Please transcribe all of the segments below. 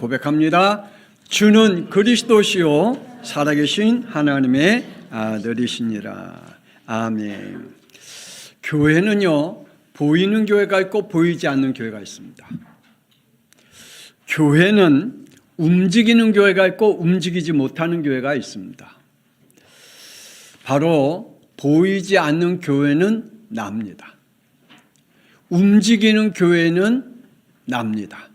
고백합니다. 주는 그리스도시요 살아계신 하나님의 아들이시니라. 아멘. 교회는요, 보이는 교회가 있고 보이지 않는 교회가 있습니다. 교회는 움직이는 교회가 있고 움직이지 못하는 교회가 있습니다. 바로 보이지 않는 교회는 납니다. 움직이는 교회는 납니다.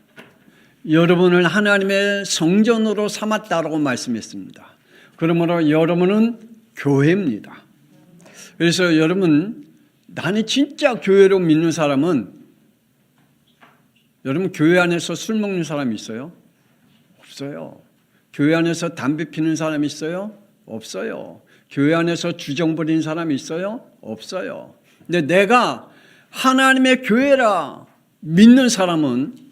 여러분을 하나님의 성전으로 삼았다라고 말씀했습니다. 그러므로 여러분은 교회입니다. 그래서 여러분, 나는 진짜 교회로 믿는 사람은, 여러분 교회 안에서 술 먹는 사람이 있어요? 없어요. 교회 안에서 담배 피는 사람이 있어요? 없어요. 교회 안에서 주정 부리는 사람이 있어요? 없어요. 근데 내가 하나님의 교회라 믿는 사람은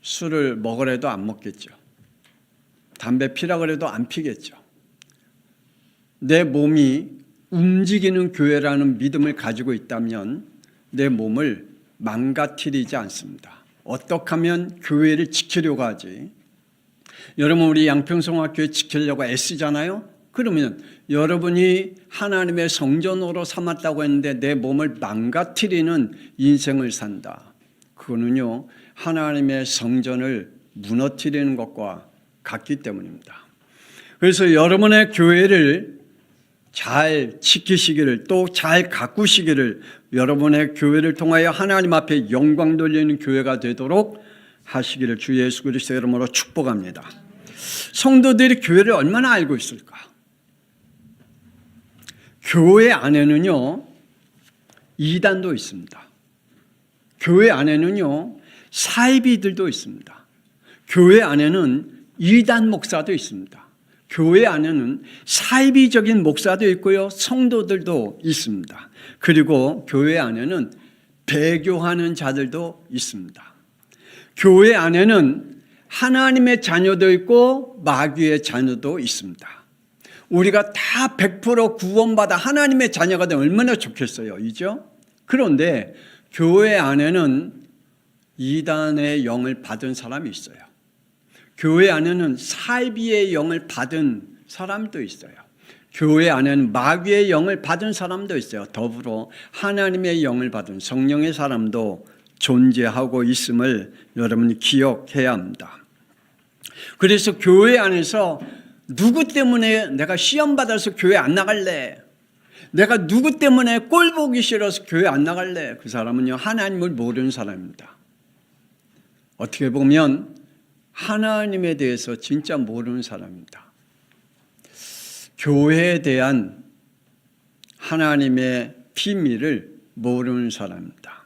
술을 먹으래도 안 먹겠죠. 담배 피라 그래도 안 피겠죠. 내 몸이 움직이는 교회라는 믿음을 가지고 있다면 내 몸을 망가뜨리지 않습니다. 어떻게 하면 교회를 지키려고 하지? 여러분, 우리 양평성학교에 지키려고 애쓰잖아요. 그러면 여러분이 하나님의 성전으로 삼았다고 했는데 내 몸을 망가뜨리는 인생을 산다. 그거는요, 하나님의 성전을 무너뜨리는 것과 같기 때문입니다. 그래서 여러분의 교회를 잘 지키시기를, 또 잘 가꾸시기를, 여러분의 교회를 통하여 하나님 앞에 영광 돌리는 교회가 되도록 하시기를 주 예수 그리스도의 이름으로 축복합니다. 성도들이 교회를 얼마나 알고 있을까? 교회 안에는요, 이단도 있습니다. 교회 안에는요, 사이비들도 있습니다. 교회 안에는 이단 목사도 있습니다. 교회 안에는 사이비적인 목사도 있고요, 성도들도 있습니다. 그리고 교회 안에는 배교하는 자들도 있습니다. 교회 안에는 하나님의 자녀도 있고 마귀의 자녀도 있습니다. 우리가 다 100% 구원받아 하나님의 자녀가 되면 얼마나 좋겠어요, 이죠? 그런데 교회 안에는 이단의 영을 받은 사람이 있어요. 교회 안에는 사이비의 영을 받은 사람도 있어요. 교회 안에는 마귀의 영을 받은 사람도 있어요. 더불어 하나님의 영을 받은 성령의 사람도 존재하고 있음을 여러분이 기억해야 합니다. 그래서 교회 안에서 누구 때문에 내가 시험 받아서 교회 안 나갈래? 내가 누구 때문에 꼴 보기 싫어서 교회 안 나갈래? 그 사람은요, 하나님을 모르는 사람입니다. 어떻게 보면 하나님에 대해서 진짜 모르는 사람입니다. 교회에 대한 하나님의 비밀을 모르는 사람입니다.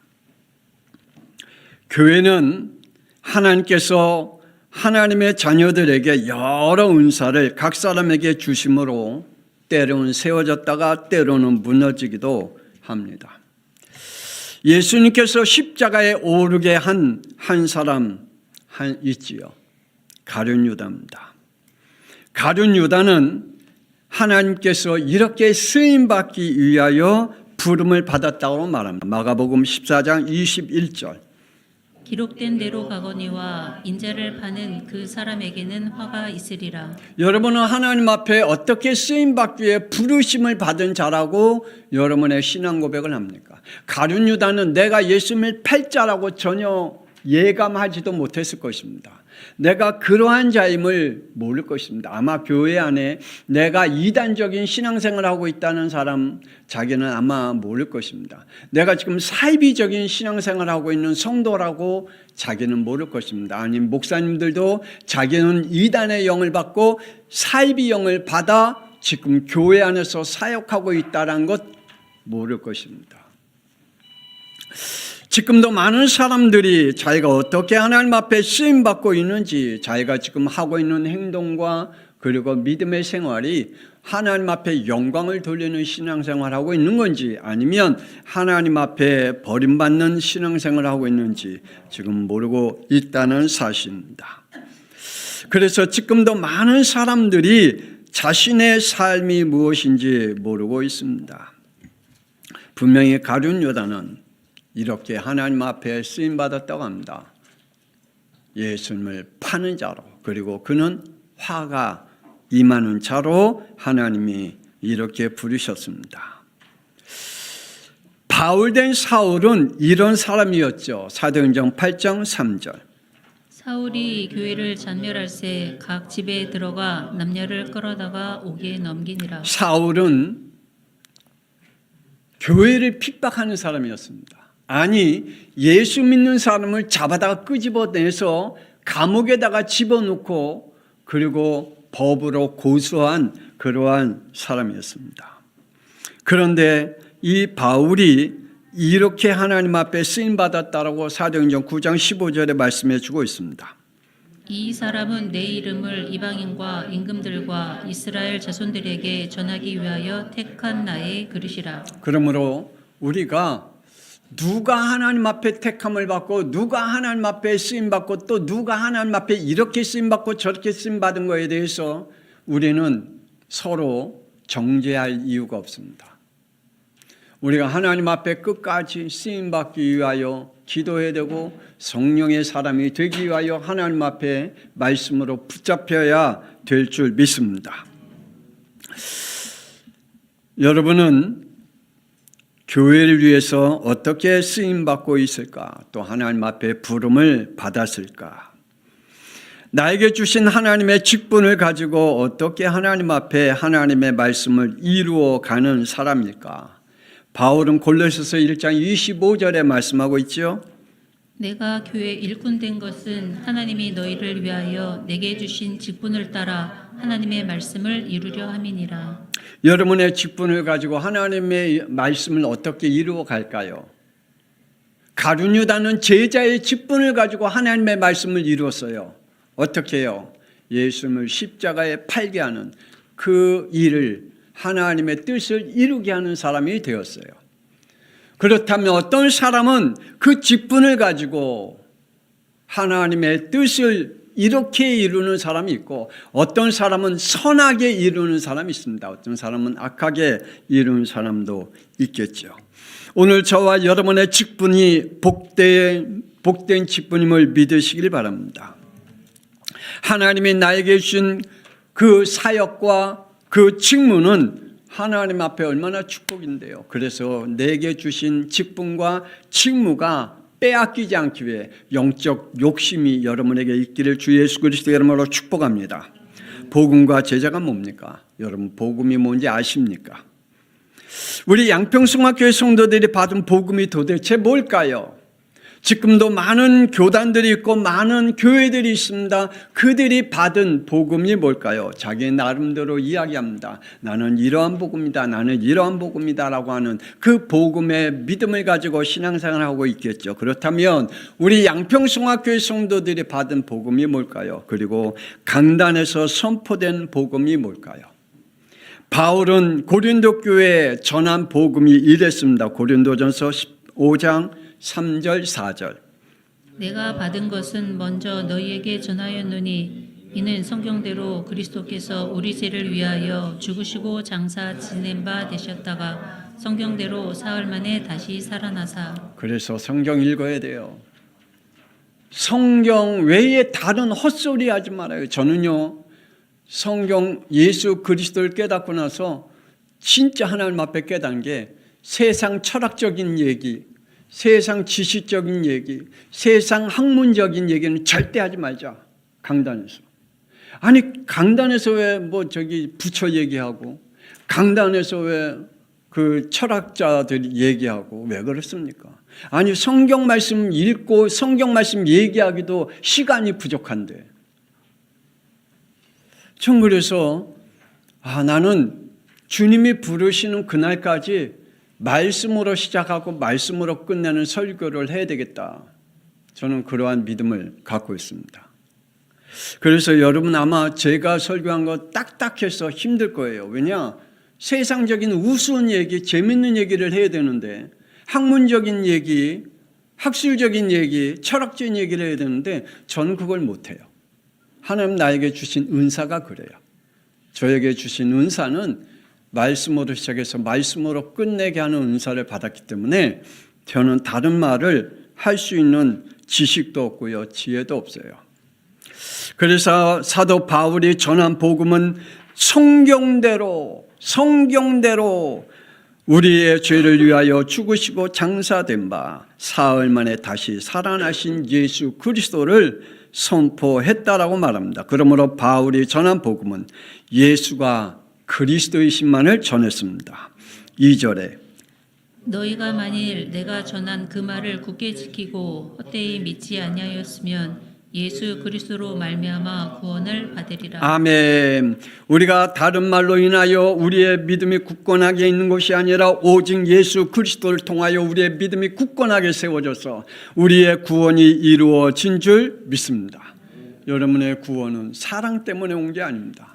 교회는 하나님께서 하나님의 자녀들에게 여러 은사를 각 사람에게 주심으로 때로는 세워졌다가 때로는 무너지기도 합니다. 예수님께서 십자가에 오르게 한 사람 있지요. 가룟 유다입니다. 가룟 유다는 하나님께서 이렇게 쓰임받기 위하여 부름을 받았다고 말합니다. 마가복음 14장 21절. 기록된 대로 가거니와 인자를 파는 그 사람에게는 화가 있으리라. 여러분은 하나님 앞에 어떻게 쓰임받기 위해 부르심을 받은 자라고 여러분의 신앙 고백을 합니까? 가룟 유다는 내가 예수님을 팔 자라고 전혀 예감하지도 못했을 것입니다. 내가 그러한 자임을 모를 것입니다. 아마 교회 안에 내가 이단적인 신앙생활을 하고 있다는 사람, 자기는 아마 모를 것입니다. 내가 지금 사이비적인 신앙생활을 하고 있는 성도라고 자기는 모를 것입니다. 아니, 목사님들도 자기는 이단의 영을 받고 사이비 영을 받아 지금 교회 안에서 사역하고 있다는 것 모를 것입니다. 지금도 많은 사람들이 자기가 어떻게 하나님 앞에 쓰임받고 있는지, 자기가 지금 하고 있는 행동과 그리고 믿음의 생활이 하나님 앞에 영광을 돌리는 신앙생활을 하고 있는 건지, 아니면 하나님 앞에 버림받는 신앙생활을 하고 있는지 지금 모르고 있다는 사실입니다. 그래서 지금도 많은 사람들이 자신의 삶이 무엇인지 모르고 있습니다. 분명히 가룟 유다는 이렇게 하나님 앞에 쓰임받았다고 합니다. 예수님을 파는 자로, 그리고 그는 화가 임하는 자로 하나님이 이렇게 부르셨습니다. 바울된 사울은 이런 사람이었죠. 사도행전 8장 3절. 사울이 교회를 잔멸할새 각 집에 들어가 남녀를 끌어다가 옥에 넘기니라. 사울은 교회를 핍박하는 사람이었습니다. 아니, 예수 믿는 사람을 잡아다가 끄집어내서 감옥에다가 집어넣고 그리고 법으로 고소한 그러한 사람이었습니다. 그런데 이 바울이 이렇게 하나님 앞에 쓰임받았다라고 사도행전 9장 15절에 말씀해 주고 있습니다. 이 사람은 내 이름을 이방인과 임금들과 이스라엘 자손들에게 전하기 위하여 택한 나의 그릇이라. 그러므로 우리가 누가 하나님 앞에 택함을 받고 누가 하나님 앞에 쓰임받고 또 누가 하나님 앞에 이렇게 쓰임받고 저렇게 쓰임받은 거에 대해서 우리는 서로 정죄할 이유가 없습니다. 우리가 하나님 앞에 끝까지 쓰임받기 위하여 기도해야 되고 성령의 사람이 되기 위하여 하나님 앞에 말씀으로 붙잡혀야 될 줄 믿습니다. 여러분은 교회를 위해서 어떻게 쓰임받고 있을까? 또 하나님 앞에 부름을 받았을까? 나에게 주신 하나님의 직분을 가지고 어떻게 하나님 앞에 하나님의 말씀을 이루어가는 사람일까? 바울은 골로새서 1장 25절에 말씀하고 있죠. 내가 교회 일꾼 된 것은 하나님이 너희를 위하여 내게 주신 직분을 따라 하나님의 말씀을 이루려 함이니라. 여러분의 직분을 가지고 하나님의 말씀을 어떻게 이루어 갈까요? 가룟 유다는 제자의 직분을 가지고 하나님의 말씀을 이루었어요. 어떻게 해요? 예수님을 십자가에 팔게 하는 그 일을 하나님의 뜻을 이루게 하는 사람이 되었어요. 그렇다면 어떤 사람은 그 직분을 가지고 하나님의 뜻을 이렇게 이루는 사람이 있고 어떤 사람은 선하게 이루는 사람이 있습니다. 어떤 사람은 악하게 이루는 사람도 있겠죠. 오늘 저와 여러분의 직분이 복된 직분임을 믿으시길 바랍니다. 하나님이 나에게 주신 그 사역과 그 직무는 하나님 앞에 얼마나 축복인데요. 그래서 내게 주신 직분과 직무가 빼앗기지 않기 위해 영적 욕심이 여러분에게 있기를 주 예수 그리스도의 이름으로 축복합니다. 복음과 제자가 뭡니까? 여러분 복음이 뭔지 아십니까? 우리 양평성화교회 성도들이 받은 복음이 도대체 뭘까요? 지금도 많은 교단들이 있고 많은 교회들이 있습니다. 그들이 받은 복음이 뭘까요? 자기 나름대로 이야기합니다. 나는 이러한 복음이다. 나는 이러한 복음이다 라고 하는 그 복음의 믿음을 가지고 신앙생활을 하고 있겠죠. 그렇다면 우리 양평성화교회 성도들이 받은 복음이 뭘까요? 그리고 강단에서 선포된 복음이 뭘까요? 바울은 고린도 교회에 전한 복음이 이랬습니다. 고린도전서 15장 3절 4절. 내가 받은 것은 먼저 너희에게 전하였노니 이는 성경대로 그리스도께서 우리 죄를 위하여 죽으시고 장사 지낸 바 되셨다가 성경대로 사흘 만에 다시 살아나사. 그래서 성경 읽어야 돼요. 성경 외에 다른 헛소리 하지 말아요. 저는요 성경 예수 그리스도를 깨닫고 나서 진짜 하나님 앞에 깨닫는 게 세상 철학적인 얘기, 세상 지식적인 얘기, 세상 학문적인 얘기는 절대 하지 말자. 강단에서. 아니 강단에서 왜 뭐 저기 부처 얘기하고 강단에서 왜 그 철학자들이 얘기하고 왜 그렇습니까? 아니 성경 말씀 읽고 성경 말씀 얘기하기도 시간이 부족한데. 전 그래서 나는 주님이 부르시는 그날까지 말씀으로 시작하고 말씀으로 끝내는 설교를 해야 되겠다. 저는 그러한 믿음을 갖고 있습니다. 그래서 여러분 아마 제가 설교한 거 딱딱해서 힘들 거예요. 왜냐? 세상적인 우스운 얘기, 재밌는 얘기를 해야 되는데 학문적인 얘기, 학술적인 얘기, 철학적인 얘기를 해야 되는데 저는 그걸 못해요. 하나님 나에게 주신 은사가 그래요. 저에게 주신 은사는 말씀으로 시작해서 말씀으로 끝내게 하는 은사를 받았기 때문에 저는 다른 말을 할 수 있는 지식도 없고요, 지혜도 없어요. 그래서 사도 바울이 전한 복음은 성경대로 우리의 죄를 위하여 죽으시고 장사된 바 사흘 만에 다시 살아나신 예수 그리스도를 선포했다라고 말합니다. 그러므로 바울이 전한 복음은 예수가 그리스도이신만을 전했습니다. 2절에 너희가 만일 내가 전한 그 말을 굳게 지키고 헛되이 믿지 아니하였으면 예수 그리스도로 말미암아 구원을 받으리라. 아멘. 우리가 다른 말로 인하여 우리의 믿음이 굳건하게 있는 것이 아니라 오직 예수 그리스도를 통하여 우리의 믿음이 굳건하게 세워져서 우리의 구원이 이루어진 줄 믿습니다. 여러분의 구원은 사랑 때문에 온 게 아닙니다.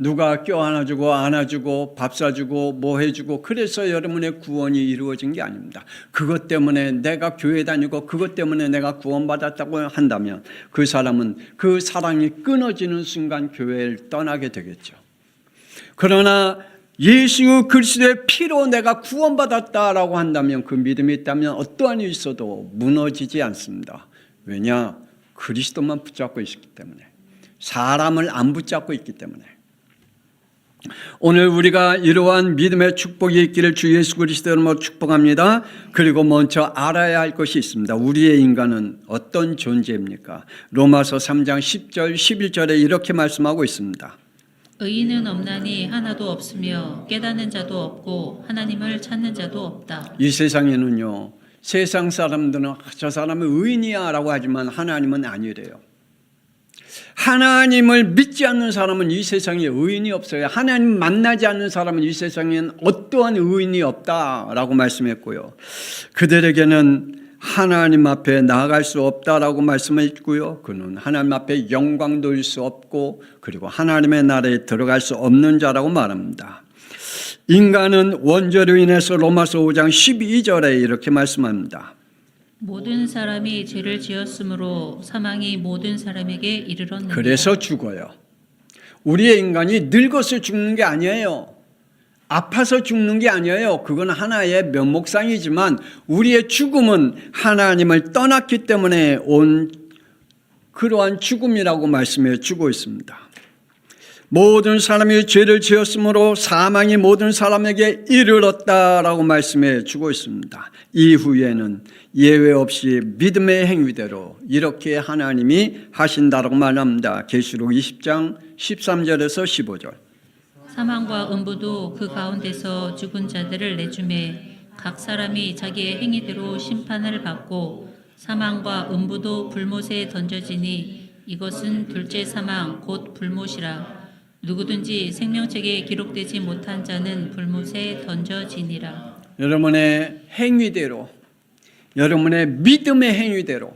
누가 껴안아주고 안아주고 밥 사주고 뭐 해주고 그래서 여러분의 구원이 이루어진 게 아닙니다. 그것 때문에 내가 교회 다니고 그것 때문에 내가 구원받았다고 한다면 그 사람은 그 사랑이 끊어지는 순간 교회를 떠나게 되겠죠. 그러나 예수 그리스도의 피로 내가 구원받았다라고 한다면 그 믿음이 있다면 어떠한 일이 있어도 무너지지 않습니다. 왜냐? 그리스도만 붙잡고 있기 때문에, 사람을 안 붙잡고 있기 때문에. 오늘 우리가 이러한 믿음의 축복이 있기를 주 예수 그리스도 이름으로 축복합니다. 그리고 먼저 알아야 할 것이 있습니다. 우리의 인간은 어떤 존재입니까? 로마서 3장 10절 11절에 이렇게 말씀하고 있습니다. 의인은 없나니 하나도 없으며 깨닫는 자도 없고 하나님을 찾는 자도 없다. 이 세상에는요, 세상 사람들은 저 사람은 의인이야 라고 하지만 하나님은 아니래요. 하나님을 믿지 않는 사람은 이 세상에 의인이 없어요. 하나님 만나지 않는 사람은 이 세상에는 어떠한 의인이 없다라고 말씀했고요. 그들에게는 하나님 앞에 나아갈 수 없다라고 말씀했고요. 그는 하나님 앞에 영광 돌릴 수 없고 그리고 하나님의 나라에 들어갈 수 없는 자라고 말합니다. 인간은 원죄로 인해서 로마서 5장 12절에 이렇게 말씀합니다. 모든 사람이 죄를 지었으므로 사망이 모든 사람에게 이르렀느니라. 그래서 죽어요. 우리의 인간이 늙어서 죽는 게 아니에요. 아파서 죽는 게 아니에요. 그건 하나의 면목상이지만 우리의 죽음은 하나님을 떠났기 때문에 온 그러한 죽음이라고 말씀해 주고 있습니다. 모든 사람이 죄를 지었으므로 사망이 모든 사람에게 이르렀다라고 말씀해 주고 있습니다. 이후에는 예외 없이 믿음의 행위대로 이렇게 하나님이 하신다라고 말합니다. 계시록 20장 13절에서 15절. 사망과 음부도 그 가운데서 죽은 자들을 내주매 각 사람이 자기의 행위대로 심판을 받고 사망과 음부도 불못에 던져지니 이것은 둘째 사망 곧 불못이라. 누구든지 생명책에 기록되지 못한 자는 불못에 던져지니라. 여러분의 행위대로, 여러분의 믿음의 행위대로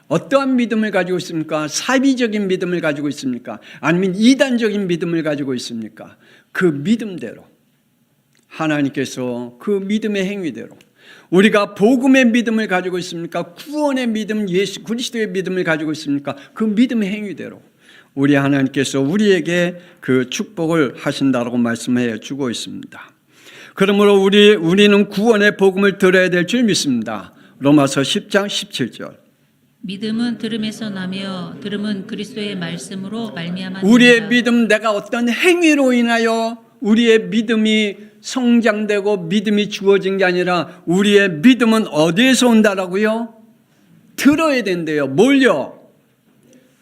어떠한 믿음을 가지고 있습니까? 사비적인 믿음을 가지고 있습니까? 아니면 이단적인 믿음을 가지고 있습니까? 그 믿음대로 하나님께서 그 믿음의 행위대로 우리가 복음의 믿음을 가지고 있습니까? 구원의 믿음, 예수 그리스도의 믿음을 가지고 있습니까? 그 믿음의 행위대로 우리 하나님께서 우리에게 그 축복을 하신다라고 말씀해 주고 있습니다. 그러므로 우리는 구원의 복음을 들어야 될 줄 믿습니다. 로마서 10장 17절. 믿음은 들음에서 나며 들음은 그리스도의 말씀으로 말미암아. 우리의 믿음, 내가 어떤 행위로 인하여 우리의 믿음이 성장되고 믿음이 주어진 게 아니라 우리의 믿음은 어디에서 온다라고요? 들어야 된대요. 뭘요?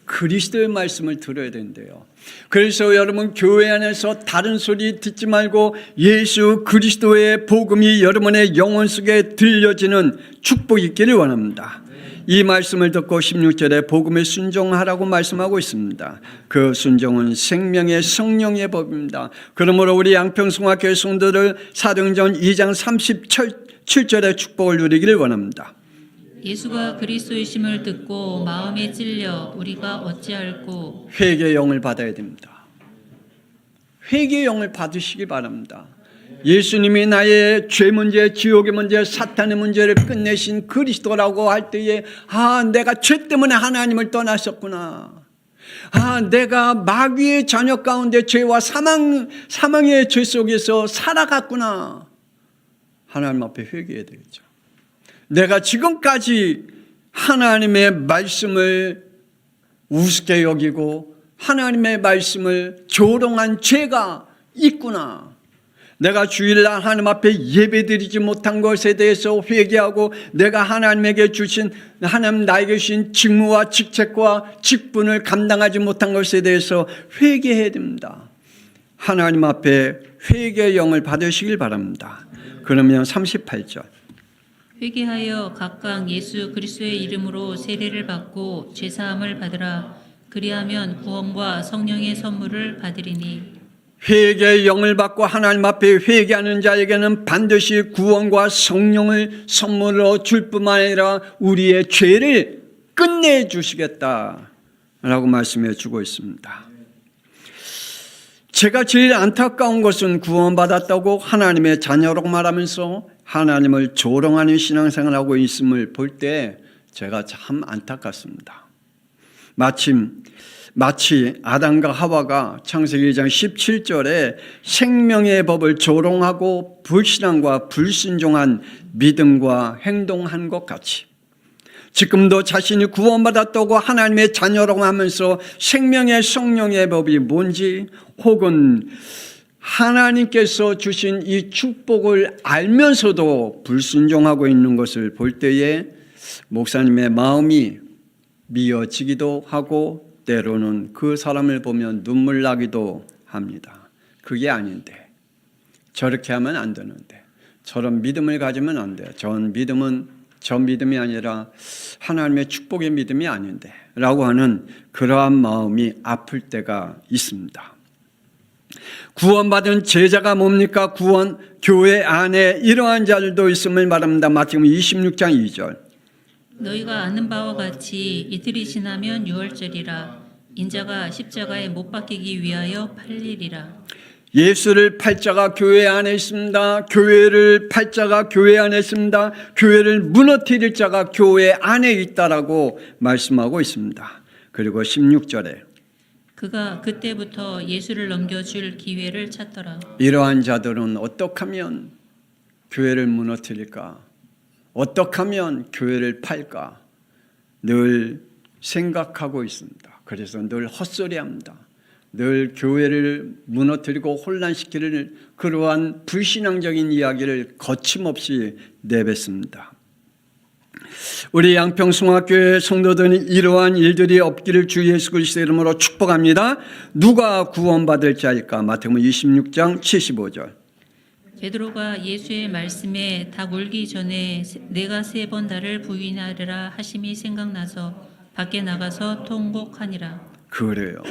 그리스도의 말씀을 들어야 된대요. 그래서 여러분 교회 안에서 다른 소리 듣지 말고 예수 그리스도의 복음이 여러분의 영혼 속에 들려지는 축복이 있기를 원합니다. 이 말씀을 듣고 16절에 복음에 순종하라고 말씀하고 있습니다. 그 순종은 생명의 성령의 법입니다. 그러므로 우리 양평성화교회 성도들 사도행전 2장 37절의 축복을 누리기를 원합니다. 예수가 그리스도이심을 듣고 마음에 찔려 우리가 어찌할꼬. 회개의 영을 받아야 됩니다. 회개의 영을 받으시기 바랍니다. 예수님이 나의 죄 문제, 지옥의 문제, 사탄의 문제를 끝내신 그리스도라고 할 때에 내가 죄 때문에 하나님을 떠났었구나. 내가 마귀의 자녀 가운데 죄와 사망의 죄 속에서 살아갔구나. 하나님 앞에 회개해야 되겠죠. 내가 지금까지 하나님의 말씀을 우습게 여기고 하나님의 말씀을 조롱한 죄가 있구나. 내가 주일날 하나님 앞에 예배드리지 못한 것에 대해서 회개하고 내가 하나님에게 주신 하나님 나에게 주신 직무와 직책과 직분을 감당하지 못한 것에 대해서 회개해야 됩니다. 하나님 앞에 회개의 영을 받으시길 바랍니다. 그러면 38절 회개하여 각각 예수 그리스도의 이름으로 세례를 받고 죄사함을 받으라. 그리하면 구원과 성령의 선물을 받으리니. 회개의 영을 받고 하나님 앞에 회개하는 자에게는 반드시 구원과 성령을 선물로 줄 뿐만 아니라 우리의 죄를 끝내주시겠다라고 말씀해 주고 있습니다. 제가 제일 안타까운 것은 구원받았다고 하나님의 자녀라고 말하면서 하나님을 조롱하는 신앙생활을 하고 있음을 볼 때 제가 참 안타깝습니다. 마치 아담과 하와가 창세기 2장 17절에 생명의 법을 조롱하고 불신앙과 불순종한 믿음과 행동한 것 같이 지금도 자신이 구원받았다고 하나님의 자녀라고 하면서 생명의 성령의 법이 뭔지 혹은 하나님께서 주신 이 축복을 알면서도 불순종하고 있는 것을 볼 때에 목사님의 마음이 미어지기도 하고 때로는 그 사람을 보면 눈물 나기도 합니다. 그게 아닌데, 저렇게 하면 안 되는데, 저런 믿음을 가지면 안 돼요. 저 믿음이 아니라 하나님의 축복의 믿음이 아닌데 라고 하는 그러한 마음이 아플 때가 있습니다. 구원받은 제자가 뭡니까? 교회 안에 이러한 자들도 있음을 말합니다. 마태복음 26장 2절 너희가 아는 바와 같이 이틀이 지나면 유월절이라. 인자가 십자가에 못 박히기 위하여 팔리리라. 예수를 팔 자가 교회 안에 있습니다. 교회를 팔 자가 교회 안에 있습니다. 교회를 무너뜨릴 자가 교회 안에 있다라고 말씀하고 있습니다. 그리고 16절에 그가 그때부터 예수를 넘겨줄 기회를 찾더라. 이러한 자들은 어떻게 하면 교회를 무너뜨릴까? 어떻게 하면 교회를 팔까? 늘 생각하고 있습니다. 그래서 늘 헛소리합니다. 늘 교회를 무너뜨리고 혼란시키는 그러한 불신앙적인 이야기를 거침없이 내뱉습니다. 우리 양평송학교의 성도들은 이러한 일들이 없기를 주 예수 그리스도의 이름으로 축복합니다. 누가 구원받을 자일까? 마태복음 26장 75절 베드로가 예수의 말씀에 닭 울기 전에 내가 3번 나를 부인하리라 하심이 생각나서 밖에 나가서 통곡하니라. 그래요.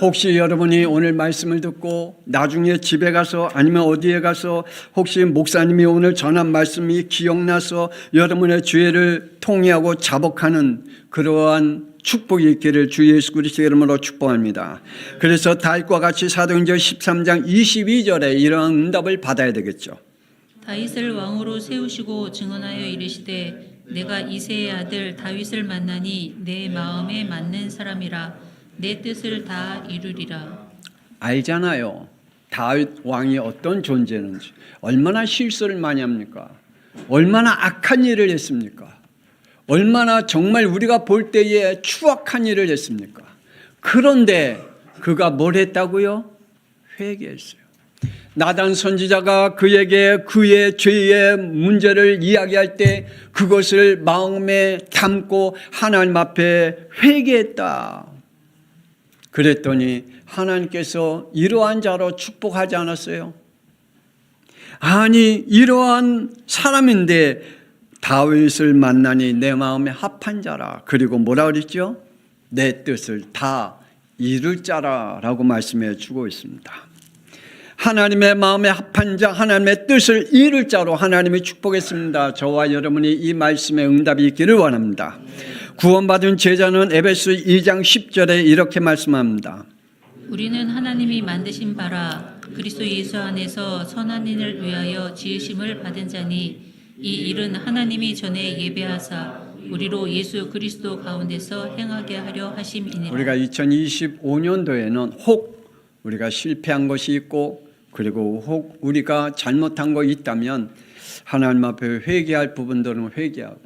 혹시 여러분이 오늘 말씀을 듣고 나중에 집에 가서 아니면 어디에 가서 혹시 목사님이 오늘 전한 말씀이 기억나서 여러분의 죄를 통회하고 자복하는 그러한 축복이 있기를 주 예수 그리스도의 이름으로 축복합니다. 그래서 다윗과 같이 사도행전 13장 22절에 이러한 응답을 받아야 되겠죠. 다윗을 왕으로 세우시고 증언하여 이르시되 내가 이새의 아들 다윗을 만나니 내 마음에 맞는 사람이라 내 뜻을 다 이루리라. 알잖아요. 다윗 왕이 어떤 존재는지. 얼마나 실수를 많이 합니까? 얼마나 악한 일을 했습니까? 얼마나 정말 우리가 볼 때에 추악한 일을 했습니까? 그런데 그가 뭘 했다고요? 회개했어요. 나단 선지자가 그에게 그의 죄의 문제를 이야기할 때 그것을 마음에 담고 하나님 앞에 회개했다. 그랬더니 하나님께서 이러한 자로 축복하지 않았어요? 아니 이러한 사람인데 다윗을 만나니 내 마음에 합한 자라. 그리고 뭐라 그랬죠? 내 뜻을 다 이룰 자라 라고 말씀해 주고 있습니다. 하나님의 마음에 합한 자, 하나님의 뜻을 이룰 자로 하나님이 축복했습니다. 저와 여러분이 이 말씀에 응답이 있기를 원합니다. 구원받은 제자는 에베소 2장 10절에 이렇게 말씀합니다. 우리는 하나님이 만드신 바라 그리스도 예수 안에서 선한 일을 위하여 지으심을 받은 자니 이 일은 하나님이 전에 예배하사 우리로 예수 그리스도 가운데서 행하게 하려 하심이니라. 우리가 2025년도에는 혹 우리가 실패한 것이 있고 그리고 혹 우리가 잘못한 거 있다면 하나님 앞에 회개할 부분들은 회개하고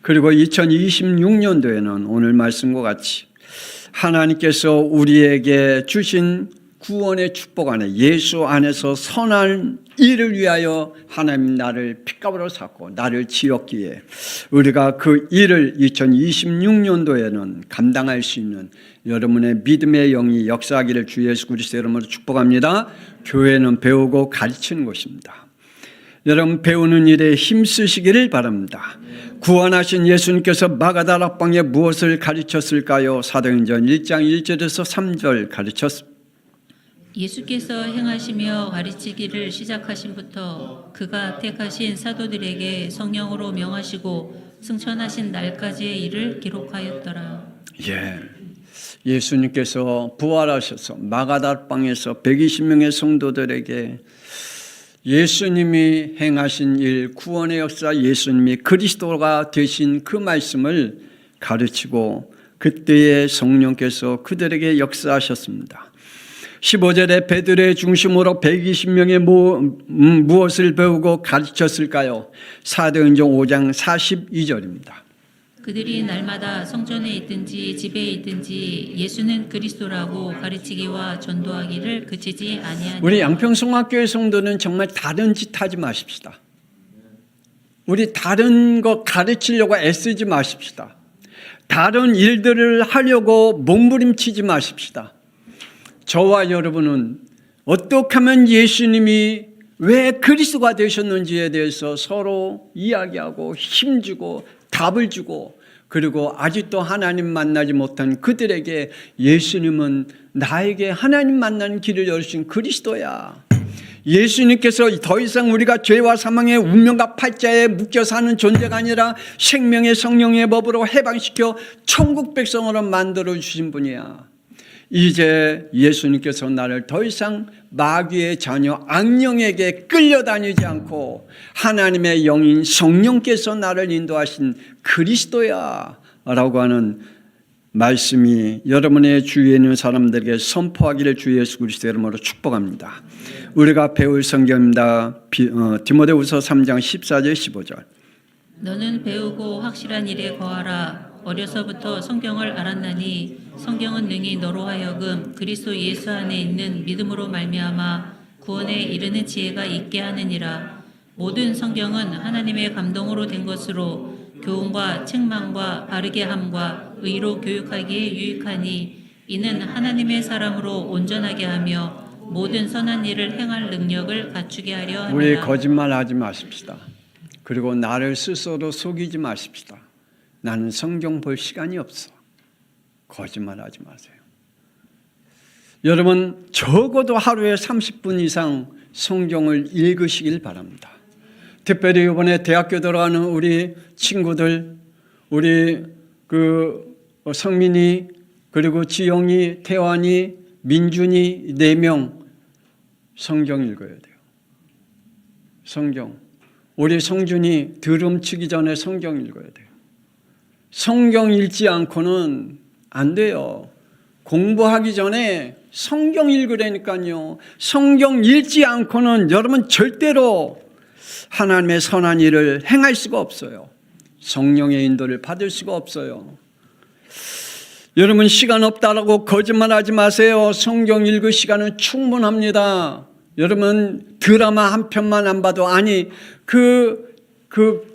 그리고 2026년도에는 오늘 말씀과 같이 하나님께서 우리에게 주신 구원의 축복 안에 예수 안에서 선한 일을 위하여 하나님 나를 핏값으로 샀고 나를 지었기에 우리가 그 일을 2026년도에는 감당할 수 있는 여러분의 믿음의 영이 역사하기를 주 예수 그리스도 이름으로 축복합니다. 교회는 배우고 가르치는 곳입니다. 여러분 배우는 일에 힘쓰시기를 바랍니다. 구원하신 예수님께서 마가다락방에 무엇을 가르쳤을까요? 사도행전 1장 1절에서 3절 가르쳤습니다. 예수께서 행하시며 가르치기를 시작하신부터 그가 택하신 사도들에게 성령으로 명하시고 승천하신 날까지의 일을 기록하였더라. 예수님께서 부활하셔서 마가다락방에서 120명의 성도들에게 예수님이 행하신 일, 구원의 역사, 예수님이 그리스도가 되신 그 말씀을 가르치고 그때의 성령께서 그들에게 역사하셨습니다. 15절에 베드로의 중심으로 120명의 무엇을 배우고 가르쳤을까요? 사도행전 5장 42절입니다. 그들이 날마다 성전에 있든지 집에 있든지 예수는 그리스도라고 가르치기와 전도하기를 그치지 아니하니라. 우리 양평성학교의 성도는 정말 다른 짓 하지 마십시다. 우리 다른 거 가르치려고 애쓰지 마십시다. 다른 일들을 하려고 몸부림치지 마십시다. 저와 여러분은 어떻게 하면 예수님이 왜 그리스도가 되셨는지에 대해서 서로 이야기하고 힘주고 답을 주고 그리고 아직도 하나님 만나지 못한 그들에게 예수님은 나에게 하나님 만나는 길을 열으신 그리스도야. 예수님께서 더 이상 우리가 죄와 사망의 운명과 팔자에 묶여 사는 존재가 아니라 생명의 성령의 법으로 해방시켜 천국 백성으로 만들어 주신 분이야. 이제 예수님께서 나를 더 이상 마귀의 자녀 악령에게 끌려다니지 않고 하나님의 영인 성령께서 나를 인도하신 그리스도야 라고 하는 말씀이 여러분의 주위에 있는 사람들에게 선포하기를 주 예수 그리스도 이름으로 축복합니다. 우리가 배울 성경입니다. 디모데후서 3장 14절 15절. 너는 배우고 확실한 일에 거하라. 어려서부터 성경을 알았나니 성경은 능히 너로 하여금 그리스도 예수 안에 있는 믿음으로 말미암아 구원에 이르는 지혜가 있게 하느니라. 모든 성경은 하나님의 감동으로 된 것으로 교훈과 책망과 바르게 함과 의로 교육하기에 유익하니 이는 하나님의 사람으로 온전하게 하며 모든 선한 일을 행할 능력을 갖추게 하려 함이라. 우리 거짓말하지 마십시다. 그리고 나를 스스로 속이지 마십시다. 나는 성경 볼 시간이 없어. 거짓말하지 마세요. 여러분 적어도 하루에 30분 이상 성경을 읽으시길 바랍니다. 특별히 이번에 대학교 들어가는 우리 친구들, 우리 성민이 그리고 지영이, 태환이, 민준이 4명 성경 읽어야 돼요. 성경. 우리 성준이 드럼 치기 전에 성경 읽어야 돼요. 성경 읽지 않고는 안 돼요. 공부하기 전에 성경 읽으라니까요. 성경 읽지 않고는 여러분 절대로 하나님의 선한 일을 행할 수가 없어요. 성령의 인도를 받을 수가 없어요. 여러분 시간 없다라고 거짓말하지 마세요. 성경 읽을 시간은 충분합니다. 여러분 드라마 한 편만 안 봐도 아니 그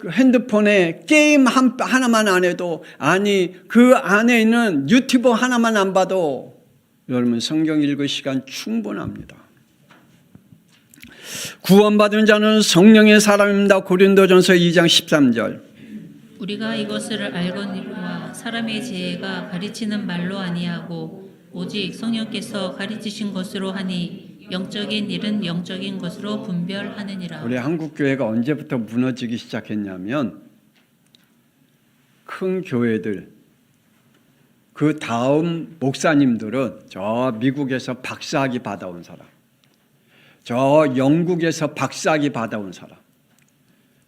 핸드폰에 게임 하나만 안 해도 아니 그 안에 있는 유튜브 하나만 안 봐도 여러분 성경 읽을 시간 충분합니다. 구원받은 자는 성령의 사람입니다. 고린도전서 2장 13절. 우리가 이것을 알거니와 사람의 지혜가 가르치는 말로 아니하고 오직 성령께서 가르치신 것으로 하니 영적인 일은 영적인 것으로 분별하느니라. 우리 한국 교회가 언제부터 무너지기 시작했냐면 큰 교회들 그 다음 목사님들은 저 미국에서 박사학위 받아온 사람, 저 영국에서 박사학위 받아온 사람,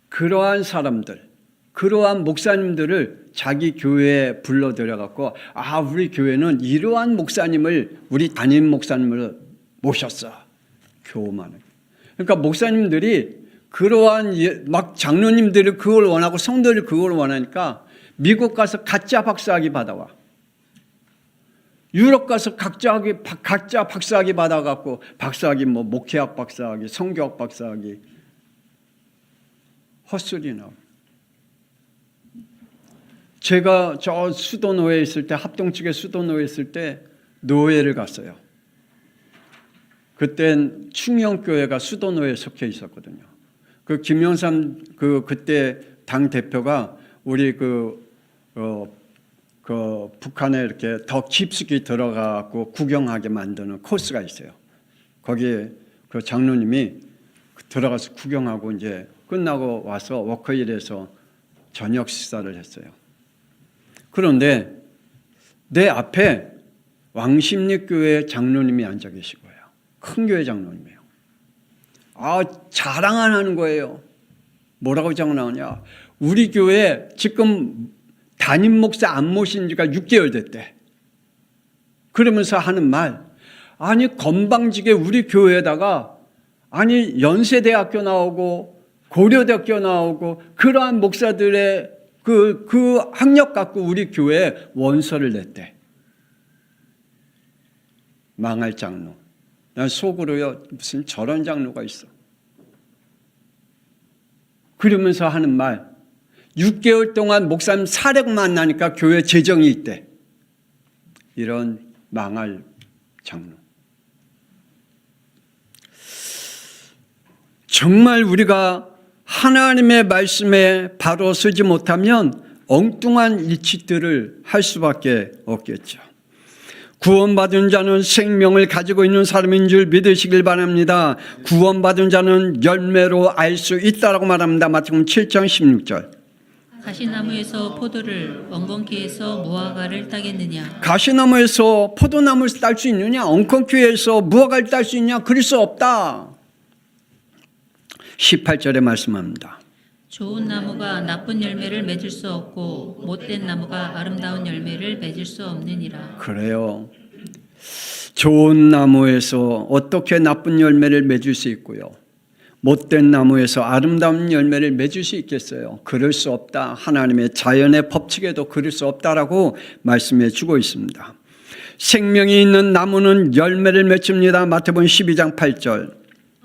그러한 사람들, 그러한 목사님들을 자기 교회에 불러들여갖고 우리 교회는 이러한 목사님을 우리 담임 목사님을 모셨어. 교만하게. 그러니까 목사님들이 그러한 막 장로님들이 그걸 원하고 성도들이 그걸 원하니까 미국 가서 가짜 박사학위 받아와. 유럽 가서 가짜 박사학위 받아갖고 박사학위 뭐 목회학 박사학위, 성교학 박사학위 헛소리 나와. 제가 저 수도노회에 있을 때, 합동 측의 수도노회에 있을 때 노회를 갔어요. 그땐 충영교회가 수도노회에 속해 있었거든요. 그 김영삼 그때 당 대표가 우리 북한에 이렇게 더 깊숙이 들어가고 구경하게 만드는 코스가 있어요. 거기에 그 장로님이 들어가서 구경하고 이제 끝나고 와서 워커힐에서 저녁 식사를 했어요. 그런데 내 앞에 왕십리교회 장로님이 앉아 계시고요. 큰 교회 장로님이에요. 자랑 안 하는 거예요. 뭐라고 자랑하냐? 우리 교회 지금 담임 목사 안 모신 지가 6개월 됐대. 그러면서 하는 말, 아니 건방지게 우리 교회에다가 아니 연세대학교 나오고 고려대학교 나오고 그러한 목사들의 그 학력 갖고 우리 교회에 원서를 냈대. 망할 장로. 난 속으로요, 무슨 저런 장로가 있어. 그러면서 하는 말, 6개월 동안 목사님 사례 만나니까 교회 재정이 있대. 이런 망할 장로. 정말 우리가 하나님의 말씀에 바로 서지 못하면 엉뚱한 일치들을 할 수밖에 없겠죠. 구원받은 자는 생명을 가지고 있는 사람인 줄 믿으시길 바랍니다. 구원받은 자는 열매로 알 수 있다라고 말합니다. 마태복음 7장 16절. 가시나무에서 포도를, 엉겅퀴에서 무화과를 따겠느냐? 가시나무에서 포도나무를 딸 수 있느냐? 엉겅퀴에서 무화과를 딸 수 있느냐? 그럴 수 없다. 18절에 말씀합니다. 좋은 나무가 나쁜 열매를 맺을 수 없고 못된 나무가 아름다운 열매를 맺을 수 없느니라. 그래요. 좋은 나무에서 어떻게 나쁜 열매를 맺을 수 있고요. 못된 나무에서 아름다운 열매를 맺을 수 있겠어요? 그럴 수 없다. 하나님의 자연의 법칙에도 그럴 수 없다라고 말씀해 주고 있습니다. 생명이 있는 나무는 열매를 맺습니다. 마태복음 12장 8절.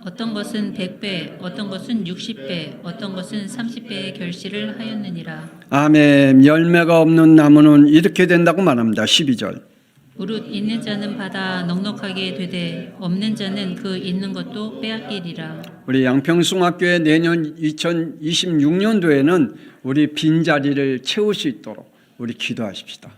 어떤 것은 100배, 어떤 것은 60배, 어떤 것은 30배의 결실을 하였느니라. 아멘. 열매가 없는 나무는 이렇게 된다고 말합니다. 12절. 무릇 있는 자는 받아 넉넉하게 되되 없는 자는 그 있는 것도 빼앗기리라. 우리 양평숭학교에 내년 2026년도에는 우리 빈자리를 채울 수 있도록 우리 기도하십시다.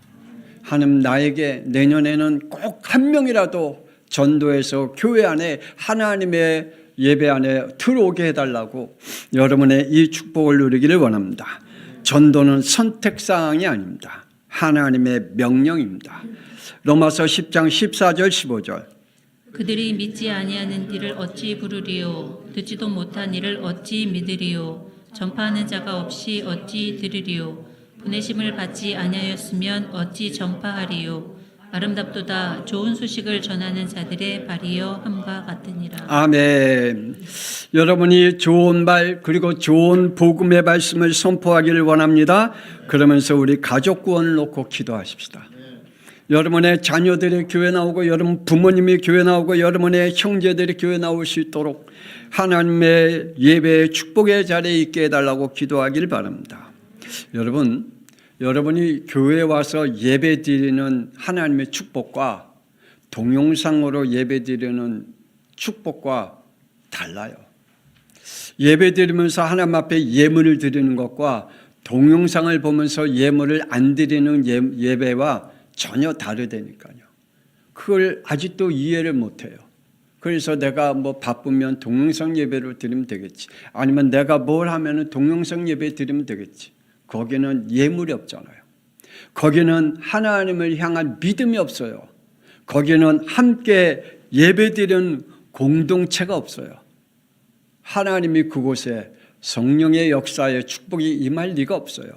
하나님, 나에게 내년에는 꼭 한 명이라도 전도해서 교회 안에 하나님의 예배 안에 들어오게 해달라고 여러분의 이 축복을 누리기를 원합니다. 전도는 선택사항이 아닙니다. 하나님의 명령입니다. 로마서 10장 14절 15절. 그들이 믿지 아니하는 일을 어찌 부르리요? 듣지도 못한 일을 어찌 믿으리요? 전파하는 자가 없이 어찌 들으리요? 보내심을 받지 아니하였으면 어찌 전파하리요? 아름답도다 좋은 소식을 전하는 자들의 발이여 함과 같으니라. 아멘. 여러분이 좋은 말 그리고 좋은 복음의 말씀을 선포하기를 원합니다. 그러면서 우리 가족 구원을 놓고 기도하십시다. 여러분의 자녀들이 교회 나오고 여러분 부모님이 교회 나오고 여러분의 형제들이 교회 나올 수 있도록 하나님의 예배의 축복의 자리에 있게 해달라고 기도하기를 바랍니다. 여러분이 교회에 와서 예배드리는 하나님의 축복과 동영상으로 예배드리는 축복과 달라요. 예배드리면서 하나님 앞에 예물을 드리는 것과 동영상을 보면서 예물을 안 드리는 예배와 전혀 다르다니까요. 그걸 아직도 이해를 못해요. 그래서 내가 뭐 바쁘면 동영상 예배로 드리면 되겠지. 아니면 내가 뭘 하면 동영상 예배 드리면 되겠지. 거기는 예물이 없잖아요. 거기는 하나님을 향한 믿음이 없어요. 거기는 함께 예배드리는 공동체가 없어요. 하나님이 그곳에 성령의 역사의 축복이 임할 리가 없어요.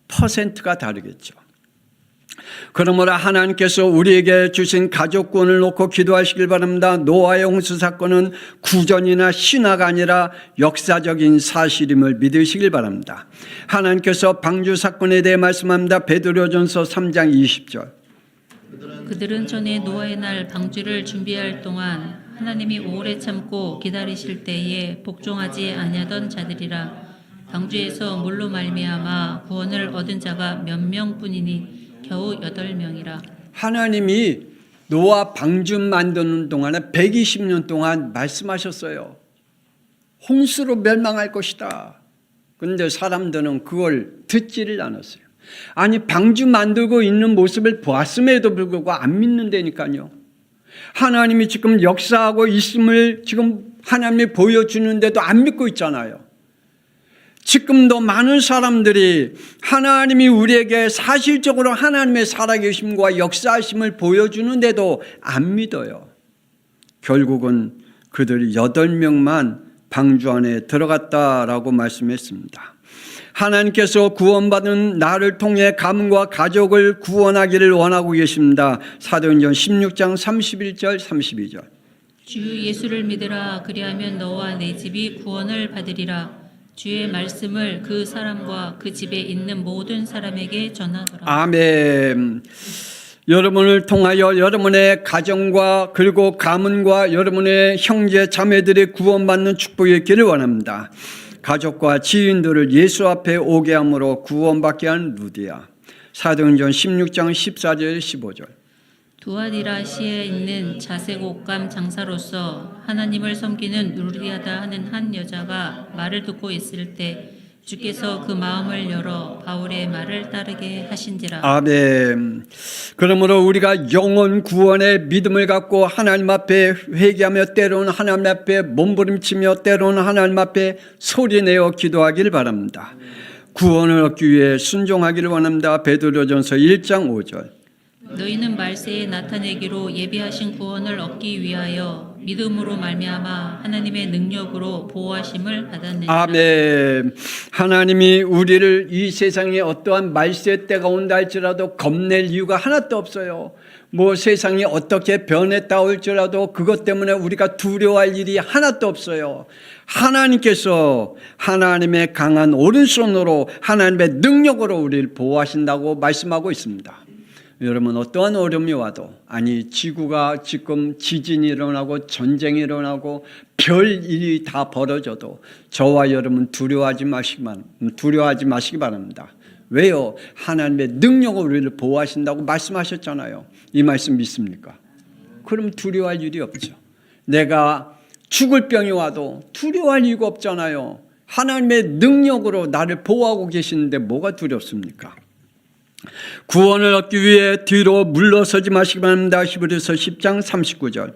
퍼센트가 다르겠죠. 그러므로 하나님께서 우리에게 주신 가족 구원을 놓고 기도하시길 바랍니다. 노아의 홍수 사건은 구전이나 신화가 아니라 역사적인 사실임을 믿으시길 바랍니다. 하나님께서 방주 사건에 대해 말씀합니다. 베드로전서 3장 20절. 그들은 전에 노아의 날 방주를 준비할 동안 하나님이 오래 참고 기다리실 때에 복종하지 아니하던 자들이라. 방주에서 물로 말미암아 구원을 얻은 자가 몇 명뿐이니 겨우 8명이라. 하나님이 노아 방주 만드는 동안에 120년 동안 말씀하셨어요. 홍수로 멸망할 것이다. 그런데 사람들은 그걸 듣지를 않았어요. 아니, 방주 만들고 있는 모습을 보았음에도 불구하고 안 믿는다니까요. 하나님이 지금 역사하고 있음을 지금 하나님이 보여주는데도 안 믿고 있잖아요. 지금도 많은 사람들이 하나님이 우리에게 사실적으로 하나님의 살아계심과 역사하심을 보여주는데도 안 믿어요. 결국은 그들이 8명만 방주 안에 들어갔다라고 말씀했습니다. 하나님께서 구원받은 나를 통해 가문과 가족을 구원하기를 원하고 계십니다. 사도행전 16장 31절 32절. 주 예수를 믿으라. 그리하면 너와 내 집이 구원을 받으리라. 주의 말씀을 그 사람과 그 집에 있는 모든 사람에게 전하더라. 아멘. 여러분을 통하여 여러분의 가정과 그리고 가문과 여러분의 형제 자매들이 구원받는 축복이 있기를 원합니다. 가족과 지인들을 예수 앞에 오게 함으로 구원받게 한 루디아. 사도행전 16장 14절 15절. 두아디라시에 있는 자색 옷감 장사로서 하나님을 섬기는 루디아다 하는 한 여자가 말을 듣고 있을 때 주께서 그 마음을 열어 바울의 말을 따르게 하신지라. 아멘. 그러므로 우리가 영혼 구원의 믿음을 갖고 하나님 앞에 회개하며 때로는 하나님 앞에 몸부림치며 때로는 하나님 앞에 소리내어 기도하기를 바랍니다. 구원을 얻기 위해 순종하기를 원합니다. 베드로전서 1장 5절. 너희는 말세에 나타내기로 예비하신 구원을 얻기 위하여 믿음으로 말미암아 하나님의 능력으로 보호하심을 받았느니라. 아멘. 하나님이 우리를 이 세상에 어떠한 말세 때가 온다 할지라도 겁낼 이유가 하나도 없어요. 뭐 세상이 어떻게 변했다 할지라도 그것 때문에 우리가 두려워할 일이 하나도 없어요. 하나님께서 하나님의 강한 오른손으로 하나님의 능력으로 우리를 보호하신다고 말씀하고 있습니다. 여러분, 어떠한 어려움이 와도, 아니 지구가 지금 지진이 일어나고 전쟁이 일어나고 별 일이 다 벌어져도 저와 여러분 두려워하지 마시기 바랍니다. 왜요? 하나님의 능력으로 우리를 보호하신다고 말씀하셨잖아요. 이 말씀 믿습니까? 그럼 두려워할 일이 없죠. 내가 죽을 병이 와도 두려워할 이유가 없잖아요. 하나님의 능력으로 나를 보호하고 계시는데 뭐가 두렵습니까? 구원을 얻기 위해 뒤로 물러서지 마시기 바랍니다. 히브리서 10장 39절.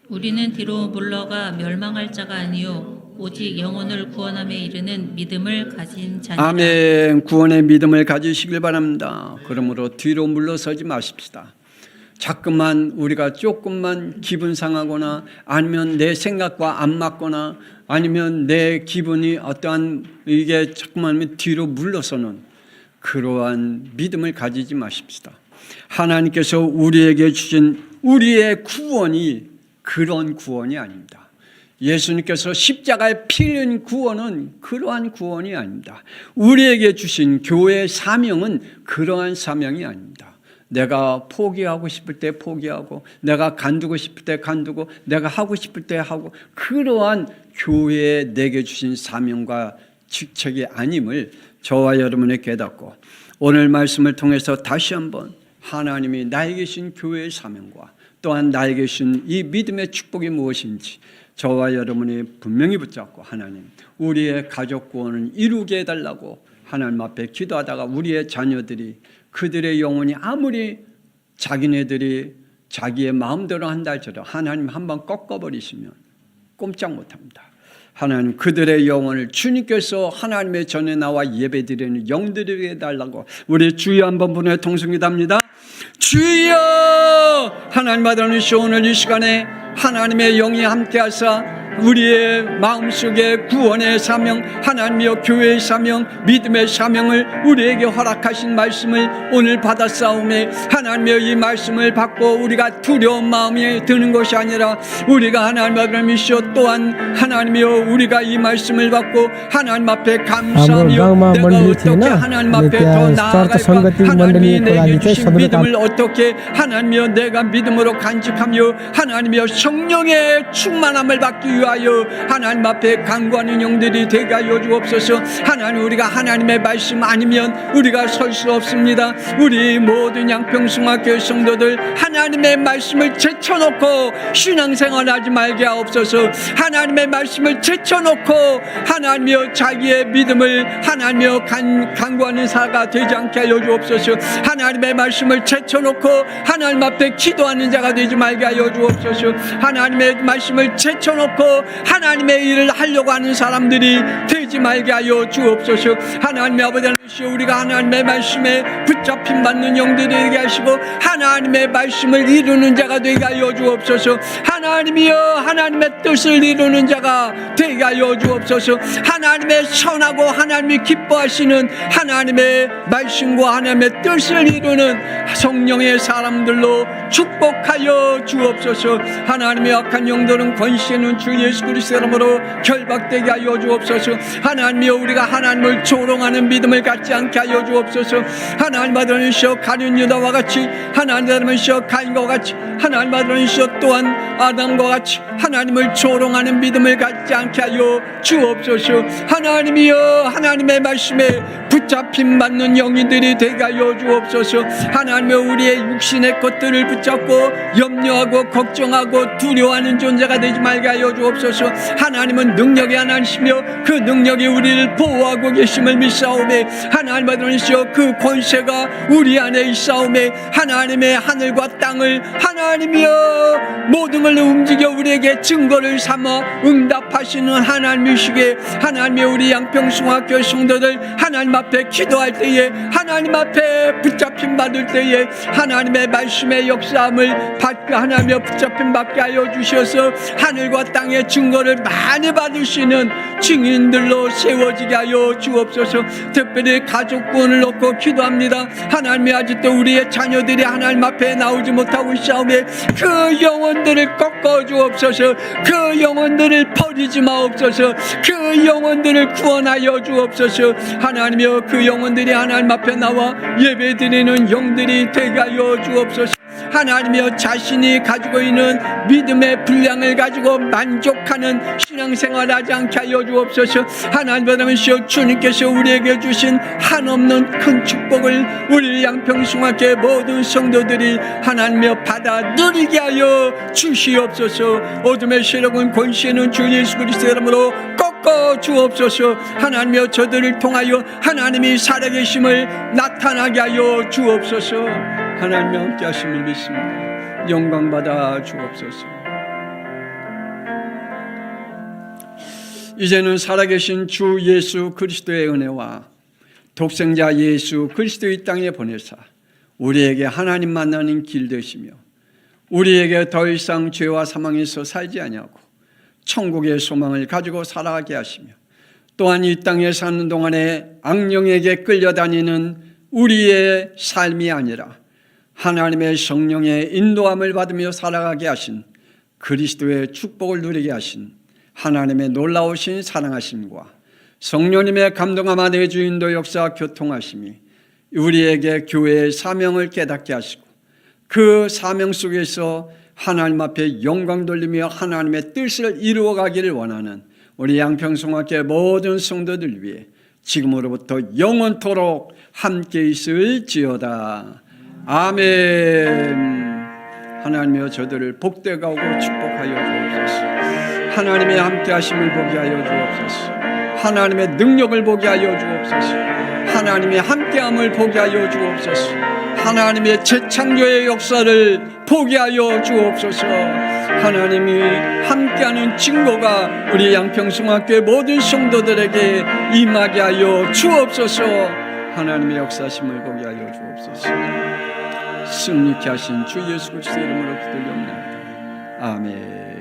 우리는 뒤로 물러가 멸망할 자가 아니요 오직 영혼을 구원함에 이르는 믿음을 가진 자니라. 아멘. 구원의 믿음을 가지시길 바랍니다. 그러므로 뒤로 물러서지 마십시다. 자꾸만 우리가 조금만 기분 상하거나 아니면 내 생각과 안 맞거나 아니면 내 기분이 어떠한 이게 자꾸만 뒤로 물러서는 그러한 믿음을 가지지 마십시다. 하나님께서 우리에게 주신 우리의 구원이 그런 구원이 아닙니다. 예수님께서 십자가에 피 흘린 구원은 그러한 구원이 아닙니다. 우리에게 주신 교회의 사명은 그러한 사명이 아닙니다. 내가 포기하고 싶을 때 포기하고 내가 간두고 싶을 때 간두고 내가 하고 싶을 때 하고 그러한 교회에 내게 주신 사명과 직책이 아님을 저와 여러분이 깨닫고 오늘 말씀을 통해서 다시 한번 하나님이 나에게 주신 교회의 사명과 또한 나에게 주신 이 믿음의 축복이 무엇인지 저와 여러분이 분명히 붙잡고 하나님 우리의 가족 구원을 이루게 해달라고 하나님 앞에 기도하다가 우리의 자녀들이 그들의 영혼이 아무리 자기네들이 자기의 마음대로 한다 할지라도 하나님 한번 꺾어버리시면 꼼짝 못합니다. 하나님 그들의 영혼을 주님께서 하나님의 전에 나와 예배드리는 영들에게 해달라고 우리 주여 한번 분의 통성기도합니다. 주여 하나님 아버지 오늘 이 시간에 하나님의 영이 함께하사 우리의 마음속에 구원의 사명, 하나님이여 교회의 사명, 믿음의 사명을 우리에게 허락하신 말씀을 오늘 받았사오매 하나님이여 이 말씀을 받고 우리가 두려운 마음이 드는 것이 아니라 우리가 하나님 앞에서 또한 하나님이여 우리가 이 말씀을 받고 하나님 앞에 감사하며 내가 어떻게 하나님 앞에 더 나아갈까, 하나님이 내게 주신 믿음을 어떻게 하나님이여 내가 믿음으로 간직하며 하나님이여 성령의 충만함을 받기 위하여 하나님 앞에 간구하는 영들이 되게 하여 주옵소서. 하나님, 우리가 하나님의 말씀 아니면 우리가 설 수 없습니다. 우리 모든 양평성학교회 성도들 하나님의 말씀을 제쳐놓고 신앙생활하지 말게 하옵소서. 하나님의 말씀을 제쳐놓고 하나님이여 자기의 믿음을 하나님이여 간구하는 자가 되지 않게 하여 주옵소서. 하나님의 말씀을 제쳐놓고 하나님 앞에 기도하는 자가 되지 말게 하여 주옵소서. 하나님의 말씀을 제쳐놓고 하나님의 일을 하려고 하는 사람들이 되지 말게 하여 주옵소서. 하나님의 아버지 하나님, 우리가 하나님의 말씀에 붙잡힘 받는 영들이 되게 하시고 하나님의 말씀을 이루는 자가 되게 하여 주옵소서. 하나님이여 하나님의 뜻을 이루는 자가 되게 하여 주옵소서. 하나님의 선하고 하나님이 기뻐하시는 하나님의 말씀과 하나님의 뜻을 이루는 성령의 사람들로 축복하여 주옵소서. 하나님의 악한 영들은 권세는 주 예수 그리스도 이름으로 결박되게 하여 주옵소서. 하나님이여 우리가 하나님을 조롱하는 믿음을 갖지 않게 하여 주옵소서. 하나님 아들이시여 가룟 유다와 같이, 하나님 아들이시여 가인과 같이, 하나님 아들이시여 또한 아담과 같이 하나님을 조롱하는 믿음을 갖지 않게 하여 주옵소서. 하나님이여 하나님의 말씀에 붙잡힘 받는 영이들이 되게 하여 주옵소서. 하나님이여 우리의 육신의 것들을 붙잡고 염려하고 걱정하고 두려워하는 존재가 되지 말게 하여 주옵소서. 하나님은 능력의 하나님이시며 그 능력이 우리를 보호하고 계심을 믿사오매 하나님 아들이시여 그 권세가 우리 안에 있사오매 하나님의 하늘과 땅을 하나님이여 모든 걸 움직여 우리에게 증거를 삼아 응답하시는 하나님이시기에 하나님의 우리 양평성학교 성도들 하나님 앞에 기도할 때에 하나님 앞에 붙잡힘 받을 때에 하나님의 말씀의 역사함을 받게 하나님의 붙잡힘 받게 하여 주셔서 하늘과 땅의 증거를 많이 받을 수 있는 증인들로 세워지게 하여 주옵소서. 특별히 가족구원을 놓고 기도합니다. 하나님이 아직도 우리의 자녀들이 하나님 앞에 나오지 못하고 있사오매 그 영혼들을 꺾어 주옵소서. 그 영혼들을 버리지 마옵소서. 그 영혼들을 구원하여 주옵소서. 하나님이여 그 영혼들이 하나님 앞에 나와 예배드리는 영들이 되게 하여 주옵소서. 하나님이여 자신이 가지고 있는 믿음의 분량을 가지고 만족하는 신앙생활을 하지 않게 하여 주옵소서. 하나님 아버지여 주님께서 우리에게 주신 한없는 큰 축복을 우리 양평성학교의 모든 성도들이 하나님이여 받아 누리게 하여 주시옵소서. 어둠의 세력은 권세는 주 예수 그리스도 이름으로 꺾어 주옵소서. 하나님이여 저들을 통하여 하나님이 살아계심을 나타나게 하여 주옵소서. 하나님과 함께 하심을 믿습니다. 영광 받아 주옵소서. 이제는 살아계신 주 예수 그리스도의 은혜와 독생자 예수 그리스도 이 땅에 보내사 우리에게 하나님 만나는 길 되시며 우리에게 더 이상 죄와 사망에서 살지 아니하고 천국의 소망을 가지고 살아가게 하시며 또한 이 땅에 사는 동안에 악령에게 끌려다니는 우리의 삶이 아니라 하나님의 성령의 인도함을 받으며 살아가게 하신 그리스도의 축복을 누리게 하신 하나님의 놀라우신 사랑하심과 성령님의 감동함 안에 주인도 역사 교통하심이 우리에게 교회의 사명을 깨닫게 하시고 그 사명 속에서 하나님 앞에 영광 돌리며 하나님의 뜻을 이루어가기를 원하는 우리 양평성학교의 모든 성도들 위해 지금으로부터 영원토록 함께 있을지어다. 아멘. 하나님이여 저들을 복되게 하고 축복하여 주옵소서. 하나님의 함께 하심을 보게 하여 주옵소서. 하나님의 능력을 보게 하여 주옵소서. 하나님의 함께함을 보게 하여 주옵소서. 하나님의 재창조의 역사를 보게 하여 주옵소서. 하나님이 함께하는 증거가 우리 양평성학교의 모든 성도들에게 임하게 하여 주옵소서. 하나님의 역사심을 보게 하여 주옵소서. 승리케 하신 주 예수 그리스도 이름으로 기도드립니다. 아멘.